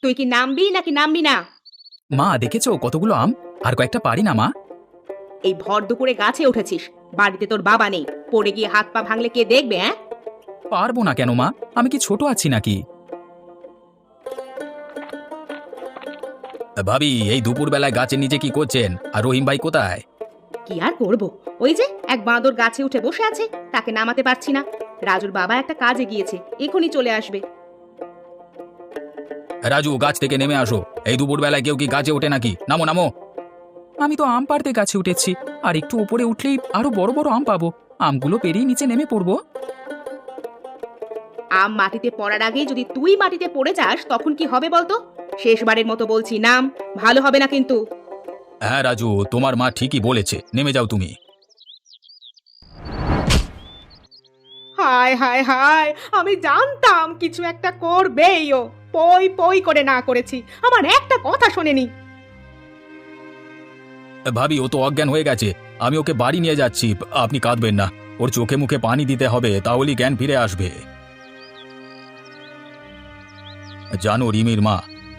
তুই কি নামবি নাকি নামবি না? মা দেখেছো কতগুলো আম, আর কয়েকটা পারি না মা? এই ভর দুপুরে গাছে উঠেছিস, বাড়িতে তোর বাবা নেই, পড়ে গিয়ে হাত পা ভাঙলে কে দেখবে? হ্যাঁ, পারবো না কেন মা? আমি কি ছোট আছি নাকি? ভাবি, এই দুপুরবেলায় গাছের নিচে কি করছেন? আর রহিম ভাই কোথায়? কি আর করব, ওই যে এক বাঁদর গাছে উঠে বসে আছে, তাকে নামাতে পারছি না। রাজুর বাবা একটা কাজে গিয়েছে, এখনই চলে আসবে। রাজু, গাছ থেকে নেমে আসো। এই দুপুরবেলায় কেউ কি গাছে ওঠে নাকি? নামো নামো। আমি তো আম পাড়তে গাছে উঠেছি, আর একটু উপরে উঠলেই আরো বড় বড় আম পাবো। আমগুলো পেরিয়ে নিচে নেমে পড়বো। আম মাটিতে পড়ার আগেই যদি তুই মাটিতে পড়ে যাস তখন কি হবে বলতো? শেষবারের মতো বলছি, নাম, ভালো হবে না কিন্তু। হ্যাঁ রাজু, তোমার মা ঠিকই বলেছে, নেমে যাও তুমি। হায় হায় হায়, আমি জানতাম কিছু একটা করবেই ও। পই পই করে না করেছি, আমার একটা কথা শোনেনি। ভাবি, ও তো অজ্ঞান হয়ে গেছে। আমি ওকে বাড়ি নিয়ে যাচ্ছি, আপনি কাঁদবেন না। ওর চোখে মুখে পানি দিতে হবে, তাহলেই জ্ঞান ফিরে আসবে। জানো রিমির মা,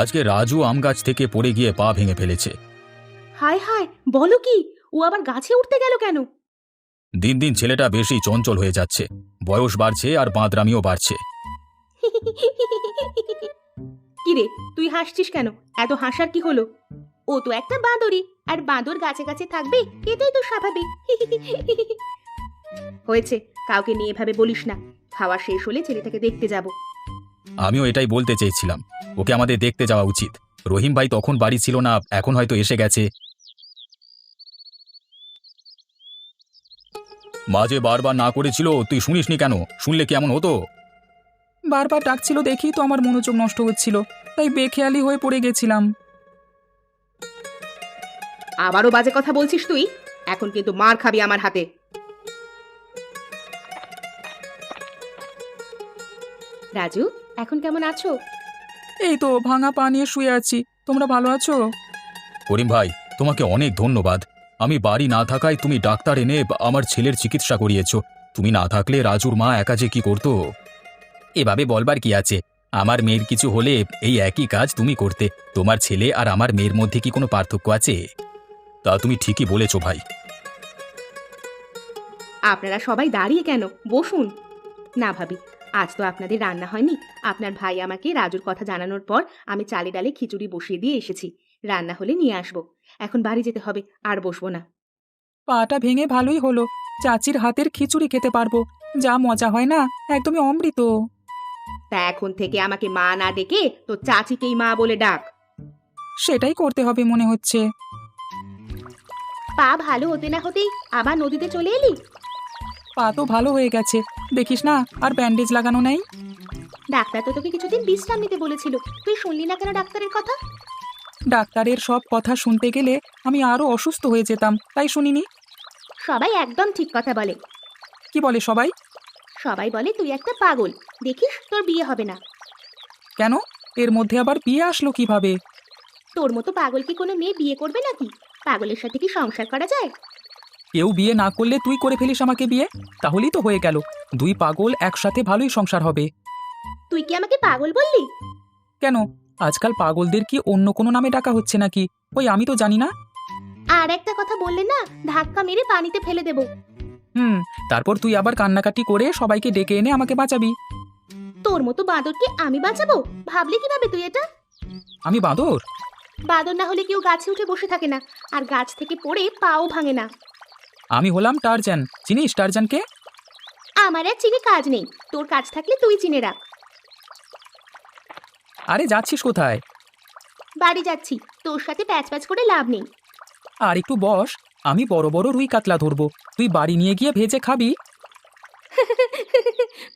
আজকে রাজু আম গাছ থেকে পড়ে গিয়ে পা ভেঙে ফেলেছে। হায় হায়, বলো কি? ও আবার গাছে উঠতে গেল কেন? দিন দিন ছেলেটা বেশি চঞ্চল হয়ে যাচ্ছে, বয়স বাড়ছে আর বাঁদরামিও বাড়ছে। কিরে, তুই হাসছিস কেন? এত হাসার কি হলো? ও তো একটা বাঁদরই, আর বাঁদর গাছে গাছে থাকবে, এটাই তো স্বাভাবিক। হয়েছে, কাউকে নিয়ে এভাবে বলিস না। খাওয়া শেষ হলে ছেলেটাকে দেখতে যাব। আমিও এটাই বলতে চেয়েছিলাম, ওকে আমাদের দেখতে যাওয়া উচিত। রহিম ভাই তখন বাড়ি ছিল না, এখন হয়তো এসে গেছে। মাঝে বারবার না করেছিল, তুই শুনিসনি কেন? শুনলে কেমন হতো? বারবার ডাকছিল দেখি তো আমার মনোযোগ নষ্ট হচ্ছিল, তাই বেখেয়ালি হয়ে পড়ে গেছিলাম। আবারও বাজে কথা বলছিস তুই? এখন কিন্তু মার খাবি আমার হাতে। রাজু, এখন কেমন আছো? এই তো ভাঙা পা নিয়ে শুয়ে আছি। তোমরা ভালো আছো? করিম ভাই, তোমাকে অনেক ধন্যবাদ। আমি বাড়ি না থাকায় তুমি ডাক্তার এনে আমার ছেলের চিকিৎসা করিয়েছো। তুমি না থাকলে রাজুর মা একা যে কি করতো। এভাবে বলবার কি আছে? আমার মেয়ের কিছু হলে এই একই কাজ তুমি করতে। তোমার ছেলে আর আমার মেয়ের মধ্যে কি কোনো পার্থক্য আছে? তা তুমি ঠিকই বলেছো ভাই। আপনারা সবাই দাঁড়িয়ে কেন? বসুন। না ভাবি, আজ তো আপনাদের রান্না হয়নি। আপনার ভাই আমাকে রাজুর কথা জানানোর পর আমি চালে ডালে খিচুড়ি বসিয়ে দিয়ে এসেছি। রান্না হলে নিয়ে আসবো। এখন বাড়ি যেতে হবে, আর বসবো না। পাটা ভেঙে ভালোই হলো, চাচির হাতের খিচুড়ি খেতে পারবো। যা মজা হয় না, একদমই অমৃত। তা এখন থেকে আমাকে মা না ডেকে তো চাচিকেই মা বলে ডাক। সেটাই করতে হবে মনে হচ্ছে। পা ভালো হতে না হতেই আবার নদীতে চলে এলি? পা তো ভালো হয়ে গেছে, দেখিস না আর ব্যান্ডেজ লাগানো নেই। ডাক্তার তো তোকে কিছুদিন বিশ্রাম নিতে বলেছিল, তুই শুনলি না কেন ডাক্তারের কথা? ডাক্তারের সব কথা শুনতে গেলে আমি আরো অসুস্থ হয়ে যেতাম, তাই শুনিনি। সবাই একদম ঠিক কথা বলে। কি বলে সবাই? সবাই বলে তুই একটা পাগল, দেখিস তোর বিয়ে হবে না। কেন? এর মধ্যে আবার বিয়ে আসলো কিভাবে? তোর মতো পাগল কি কোনো মেয়ে বিয়ে করবে নাকি? পাগলের সাথে কি সংসার করা যায়? কেউ বিয়ে না করলে তুই করে ফেলিস আমাকে বিয়ে, তাহলেই তো হয়ে গেল। দুই পাগল একসাথে ভালোই সংসার হবে। তুই কি আমাকে পাগল বললি? কেন? আজকাল পাগলদের কি অন্য কোনো নামে ডাকা হচ্ছে নাকি? ওই আমি তো জানি না। আর একটা কথা বললে না, ধাক্কা মেরে পানিতে ফেলে দেব। হুম, তারপর তুই আবার কান্নাকাটি করে সবাইকে ডেকে এনে আমাকে বাঁচাবি। তোর মতো বাঁদরকে আমি বাঁচাবো? ভাবলি কিভাবে তুই এটা? আমি বাঁদর? বাঁদর না হলে কেউ গাছে উঠে বসে থাকে না, আর গাছ থেকে পড়ে পাও ভাঙে না। আমি হলাম টারজান, চিনিস টারজানকে? আমার আর চিনে কাজ নেই, তোর কাজ থাকলে তুই চিনে রাখ। আরে যাচ্ছিস কোথায়? বাড়ি যাচ্ছি, তোর সাথে প্যাচ প্যাচ করে লাভ নেই। আর একটু বস, আমি বড় বড় রুই কাতলা ধরবো, তুই বাড়ি নিয়ে গিয়ে ভেজে খাবি।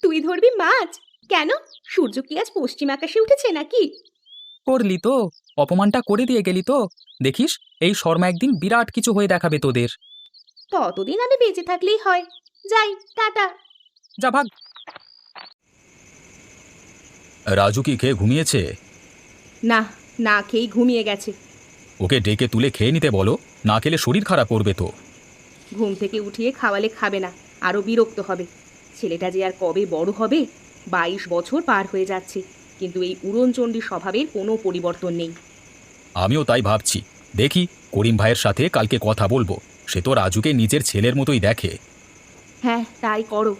তুই ধরবি মাছ? কেন, সূর্য কি আজ পশ্চিম আকাশে উঠেছে নাকি? করলি তো, অপমানটা করে দিয়ে গেলি তো। দেখিস, এই শর্মা একদিন বিরাট কিছু হয়ে দেখাবে তোদের। ততদিন আমি বেঁচে থাকলেই হয়। যাই, টাটা। যা ভাগ। রাজু কি খেয়ে ঘুমিয়েছে? না, না খেয়েই ঘুমিয়ে গেছে। ওকে ডেকে তুলে খেয়ে নিতে বলো, না খেলে শরীর খারাপ করবে তো। ঘুম থেকে উঠিয়ে খাওয়ালে খাবে না, আরো বিরক্ত হবে। ছেলেটা যে আর কবে বড় হবে, 22 বছর পার হয়ে যাচ্ছে। কিন্তু এই উড়নচণ্ডী স্বভাবের কোনো পরিবর্তন নেই। আমিও তাই ভাবছি। দেখি, করিম ভাইয়ের সাথে কালকে কথা বলবো। সে তো রাজুকে নিজের ছেলের মতোই দেখে। হ্যাঁ, তাই করো।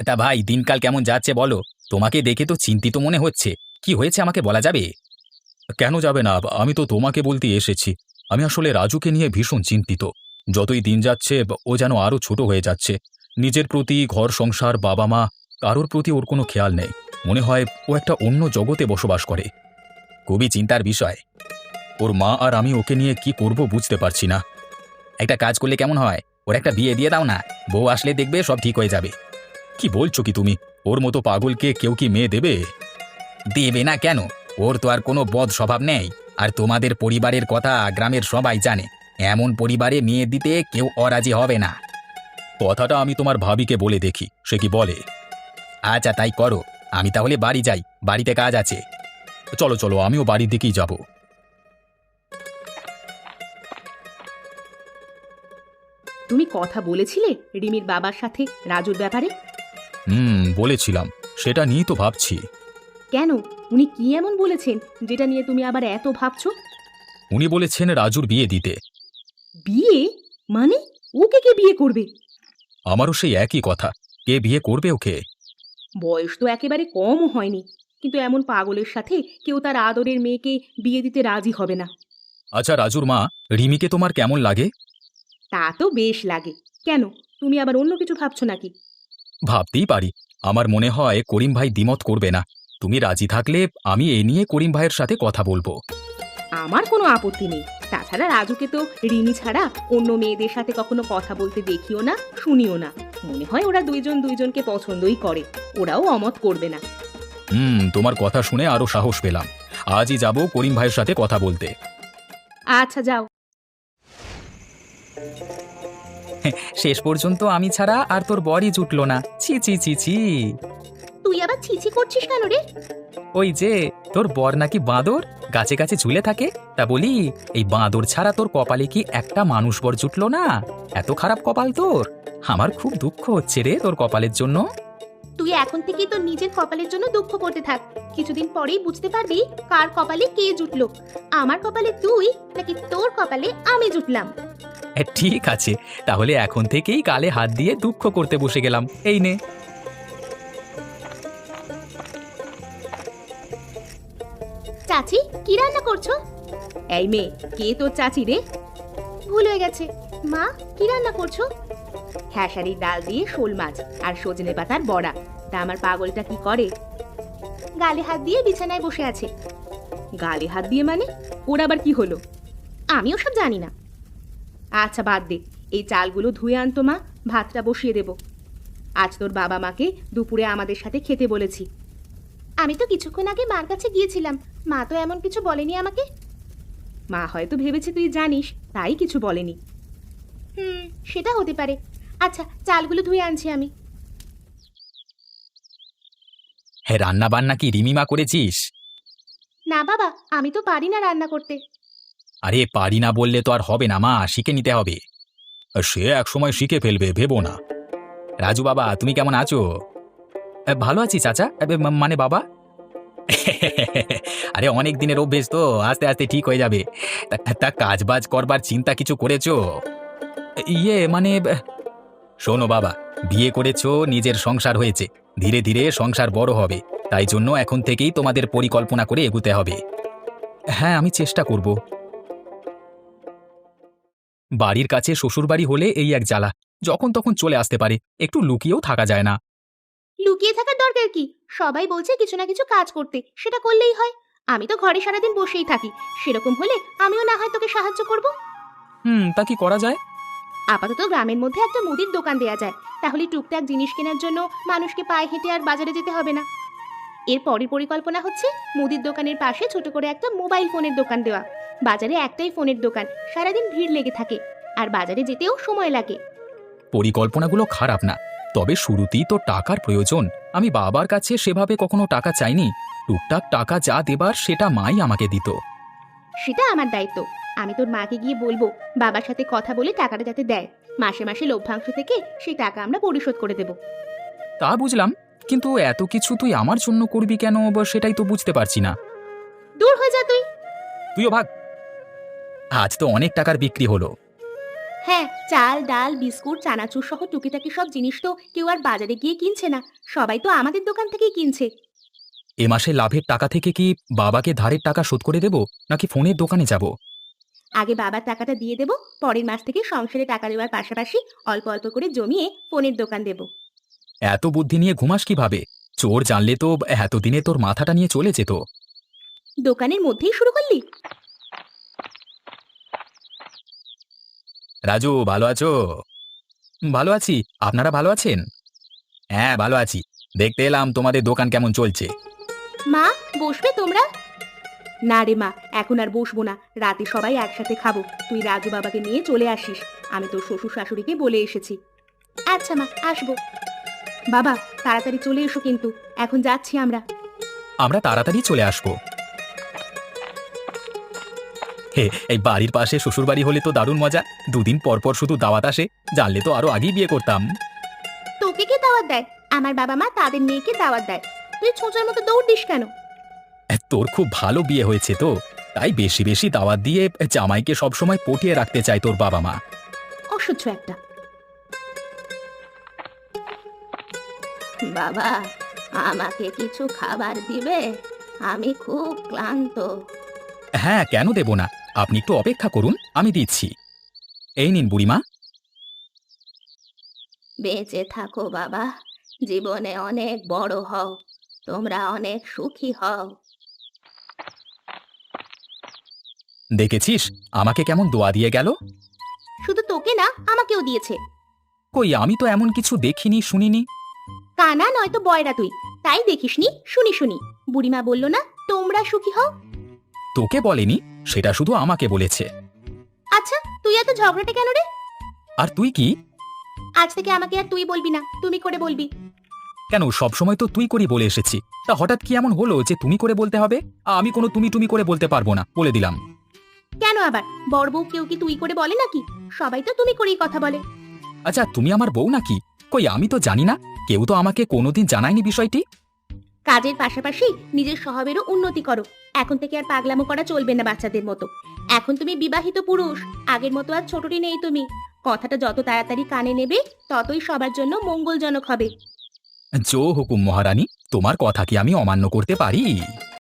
তা ভাই, দিনকাল কেমন যাচ্ছে বলো? তোমাকে দেখে তো চিন্তিত মনে হচ্ছে। কি হয়েছে আমাকে বলা যাবে? কেন যাবে না? আমি তো তোমাকে বলতে এসেছি। আমি আসলে রাজুকে নিয়ে ভীষণ চিন্তিত। যতই দিন যাচ্ছে ও যেন আরো ছোট হয়ে যাচ্ছে। নিজের প্রতি, ঘর সংসার, বাবা মা, কারোর প্রতি ওর কোনো খেয়াল নেই। মনে হয় ও একটা অন্য জগতে বসবাস করে। খুবই চিন্তার বিষয়। ওর মা আর আমি ওকে নিয়ে কি করব বুঝতে পারছি না। একটা কাজ করলে কেমন হয়? ওর একটা বিয়ে দিয়ে দাও না। বউ আসলে দেখবে সব ঠিক হয়ে যাবে। কি বলছো কি তুমি? ওর মতো পাগলকে কেউ কি মেয়ে দেবে? দেবে না কেন? ওর তো আর কোনো বদ স্বভাব নেই। আর তোমাদের পরিবারের কথা গ্রামের সবাই জানে। এমন পরিবারে মেয়ে দিতে কেউ অরাজি হবে না। কথাটা আমি তোমার ভাবিকে বলে দেখি, সে কি বলে। আচ্ছা, তাই করো। আমি তাহলে বাড়ি যাই, বাড়িতে কাজ আছে। চলো চলো, আমিও বাড়ির দিকেই যাব। তুমি কথা বলেছিলে রিমির বাবার সাথে রাজুর ব্যাপারে? বলেছিলাম। সেটা নিয়েই তো ভাবছি। কেন? উনি কি এমন বলেছেন যেটা নিয়ে তুমি আবার এত ভাবছো? উনি বলেছেন রাজুর বিয়ে দিতে। বিয়ে? মানে ওকে কে বিয়ে করবে? আমারও সেই একই কথা। কে বিয়ে করবে ওকে? বয়স তো একেবারে কমও হয়নি, কিন্তু এমন পাগলের সাথে কেউ তার আদরের মেয়েকে বিয়ে দিতে রাজি হবে না। আচ্ছা রাজুর মা, রিমিকে তোমার কেমন লাগে? তা তো বেশ লাগে। কেন, তুমি আবার অন্য কিছু ভাবছো নাকি? ভাবতেই পারি। আমার মনে হয় করিম ভাই দ্বিমত করবে না। তুমি রাজি থাকলে আমি এ নিয়ে করিম ভাইয়ের সাথে কথা বলবো। আমার কোনো আপত্তি নেই। তাছাড়া রাজুকে তো রিমি ছাড়া অন্য মেয়েদের সাথে কখনো কথা বলতে দেখিও না, শুনিও না। মনে হয় ওরা দুইজন দুইজনকে পছন্দই করে। ওরাও অমত করবে না। তোমার কথা শুনে আরো সাহস পেলাম। আজই যাব করিম ভাইয়ের সাথে কথা বলতে। আচ্ছা, যাও। শেষ পর্যন্ত আমি ছাড়া আর তোর বরই জুটলো না। ছি ছি ছি ছি। তুই আবার ছিছি করছিস কেন রে? ওই যে, তোর বর নাকি বাঁদর, গাছে গাছে ঝুলে থাকে। তা বলি, এই বাঁদর ছাড়া তোর কপালে কি একটা মানুষ বর জুটলো না? এত খারাপ কপাল তোর। আমার খুব দুঃখ হচ্ছে রে তোর কপালের জন্য। তুই এখন থেকেই তোর নিজের কপালের জন্য দুঃখ করতে থাক। কিছুদিন পরেই বুঝতে পারবি কার কপালে কে জুটলো। আমার কপালে তুই নাকি তোর কপালে আমি জুটলাম। ঠিক আছে, তাহলে এখন থেকেই গালে হাত দিয়ে দুঃখ করতে বসে গেলাম। এই নে। চাচি, কি রান্না করছো? এই মেয়ে, কে তোর চাচি রে? ভুল হয়ে গেছে। মা, কি রান্না করছো? খেসারির ডাল দিয়ে শোল মাছ আর সজনে পাতার বড়া। তা আমার পাগলটা কি করে? গালে হাত দিয়ে বিছানায় বসে আছে। গালে হাত দিয়ে মানে? ওর আবার কি হলো? আমি ওসব জানি না। আচ্ছা বাদ দে, এই চালগুলো ধুয়ে আনতো মা, ভাতটা বসিয়ে দেব। আজ তোর বাবা মাকে দুপুরে আমাদের সাথে খেতে বলেছি। আমি তো কিছুক্ষণ আগে মার কাছে গিয়েছিলাম, মা তো এমন কিছু বলেনি আমাকে। মা হয়তো ভেবেছে তুই জানিস, তাই কিছু বলেনি। সেটা হতে পারে। আচ্ছা, চালগুলো ধুয়ে আনছি আমি। হ্যাঁ, রান্না বান্না কি রিমিমা করেছিস? না বাবা, আমি তো পারি না রান্না করতে। আরে পারি না বললে তো আর হবে না মা, শিখে নিতে হবে। সে এক সময় শিখে ফেলবে, ভেবো না। রাজু বাবা, তুমি কেমন আছো? ভালো আছি চাচা। মানে বাবা। আরে অনেক দিনের অভ্যেস তো, আস্তে আস্তে ঠিক হয়ে যাবে। তা কাজ বাজ করবার চিন্তা কিছু করেছো? ইয়ে মানে, শোনো বাবা, বিয়ে করেছো, নিজের সংসার হয়েছে। ধীরে ধীরে সংসার বড় হবে। তাই জন্য এখন থেকেই তোমাদের পরিকল্পনা করে এগুতে হবে। হ্যাঁ, আমি চেষ্টা করব। বাড়ির কাছে শ্বশুরবাড়ি হলে এই এক জ্বালা, যখন তখন চলে আসতে পারে, একটু লুকিয়েও থাকা যায় না। লুকিয়ে থাকার দরকার কি? সবাই বলছে কিছু না কিছু কাজ করতে, সেটা করলেই হয়। আমি তো ঘরে সারাদিন বসেই থাকি। সেরকম হলে আমিও না হয় তোকে সাহায্য করব। তা কি করা যায়? আপাতত গ্রামের মধ্যে একটা মুদির দোকান দেয়া যায়। তাহলে টুকটাক জিনিস কেনার জন্য মানুষকে পায়ে হেঁটে আর বাজারে যেতে হবে না। এর পরের পরিকল্পনা হচ্ছে মুদির দোকানের পাশে ছোট করে একটা মোবাইল ফোনের দোকান দেওয়া। বাজারে একটাই ফোনের দোকান, সারাদিন ভিড় লেগে থাকে, আর বাজারে যেতেও সময় লাগে। পরিকল্পনাগুলো খারাপ না, তবে শুরুতেই তো টাকার প্রয়োজন। আমি বাবার কাছে সেভাবে কখনো টাকা চাইনি। টুকটাক টাকা যা দেবার সেটা মাই আমাকে দিত। সেটা আমার দায়িত্ব। আমি তোর মাকে গিয়ে বলবো বাবার সাথে কথা বলে টাকাটা যাতে দেয়। মাসে মাসে লভ্যাংশ থেকে সেই টাকা আমরা পরিশোধ করে দেব। তা বুঝলাম, কিন্তু এত কিছু তুই আমার জন্য করবি কেন বা সেটাই তো বুঝতে পারছি না। দূর হয়ে যা তুই। তুইও ভাগ। আজ তো অনেক টাকার বিক্রি হলো। হ্যাঁ, চাল ডাল বিস্কুট চানাচুর সহ টুকিটাকি সব জিনিস তো কেউ আর বাজারে গিয়ে কিনছে না, সবাই তো আমাদের দোকান থেকেই কিনছে। এ মাসে লাভের টাকা থেকে কি বাবাকে ধারের টাকা শোধ করে দেব, নাকি ফোনের দোকানে যাব? আগে বাবার টাকাটা দিয়ে দেব, পরের মাস থেকে সংসারে টাকা দেওয়ার পাশাপাশি অল্প অল্প করে জমিয়ে ফোনের দোকান দেব। এত বুদ্ধি নিয়ে ঘুমাস কিভাবে? চোর জানলে তো এতদিনে তোর মাথাটা নিয়ে চলে যেত। দোকানের মধ্যেই শুরু করলি? রাজু, ভালো আছো? ভালো আছি। আপনারা ভালো আছেন? হ্যাঁ, ভালো আছি। দেখতে এলাম তোমাদের দোকান কেমন চলছে। মা, বসবে তোমরা? না রে মা, এখন আর বসবো না, রাতে সবাই একসাথে খাবো। তুই রাজু বাবাকে নিয়ে চলে আসিস, আমি তোর শ্বশুর শাশুড়িকে বলে এসেছি। আচ্ছা মা, আসবো। বাবা, তাড়াতাড়ি চলে এসো কিন্তু, এখন যাচ্ছি আমরা। আমরা তাড়াতাড়ি চলে আসবো। হে, এই বাড়ির পাশে শ্বশুর বাড়ি হলে তো দারুণ মজা। দুদিন পর পর শুধু দাওয়াত আসে, জানলে তো আরো আগেই বিয়ে করতাম। তোকে কে দাওয়াত দেয়? আমার বাবা মা তাদের মেয়েকে দাওয়াত দেয়। তুই ছোঁচার মতো দৌড় দিস কেন? তোর খুব ভালো বিয়ে হয়েছে তো, তাই বেশি বেশি দাওয়াত দিয়ে জামাইকে সবসময় পটিয়ে রাখতে চায় তোর বাবা মা। অসহ্য একটা। বাবা, আমাকে কিছু খাবার দিবে? আমি খুব ক্লান্ত। হ্যাঁ, কেন দেব না? আপনি একটু অপেক্ষা করুন, আমি দিচ্ছি। এই নিন বুড়িমা। বেঁচে থাকো বাবা, জীবনে অনেক বড় হও, তোমরা অনেক সুখী হও। দেখেছিস আমাকে কেমন দোয়া দিয়ে গেল? শুধু তোকে না, আমাকেও দিয়েছে। কই, আমি তো এমন কিছু দেখিনি শুনিনি। কানা নয়তো বয়রা তুই, তাই দেখিসনি, শুনি শুনি। বুড়িমা বলল না তোমরা সুখী হও? তোকে বলেনি, সেটা শুধু আমাকে বলেছে। আচ্ছা, তুই এত ঝগড়াটা কেন রে? আর তুই কি? আজ থেকে আমাকে আর তুই বলবি না, তুমি করে বলবি। কেন, সবসময় তো তুই করি বলে এসেছি, তা হঠাৎ কি এমন হলো যে তুমি করে বলতে হবে? আমি কোনো তুমি তুমি করে বলতে পারবো না, বলে দিলাম। কেন আবার, বড় বউ কেউ কি তুই করে বলে নাকি? সবাই তো তুমি করেই কথা বলে। আচ্ছা, তুমি আমার বউ নাকি? কই, আমি তো জানি না, কেউ তো আমাকে কোনোদিন জানায়নি বিষয়টি। কাজের পাশাপাশি নিজের স্বভাবেরও উন্নতি করো। এখন থেকে আর পাগলামো করা চলবে না বাচ্চাদের মতো। এখন তুমি বিবাহিত পুরুষ, আগের মতো আর ছোটটি নেই তুমি। কথাটা যত তাড়াতাড়ি কানে নেবে, ততই সবার জন্য মঙ্গলজনক হবে। জো হুকুম মহারানী, তোমার কথা কি আমি অমান্য করতে পারি?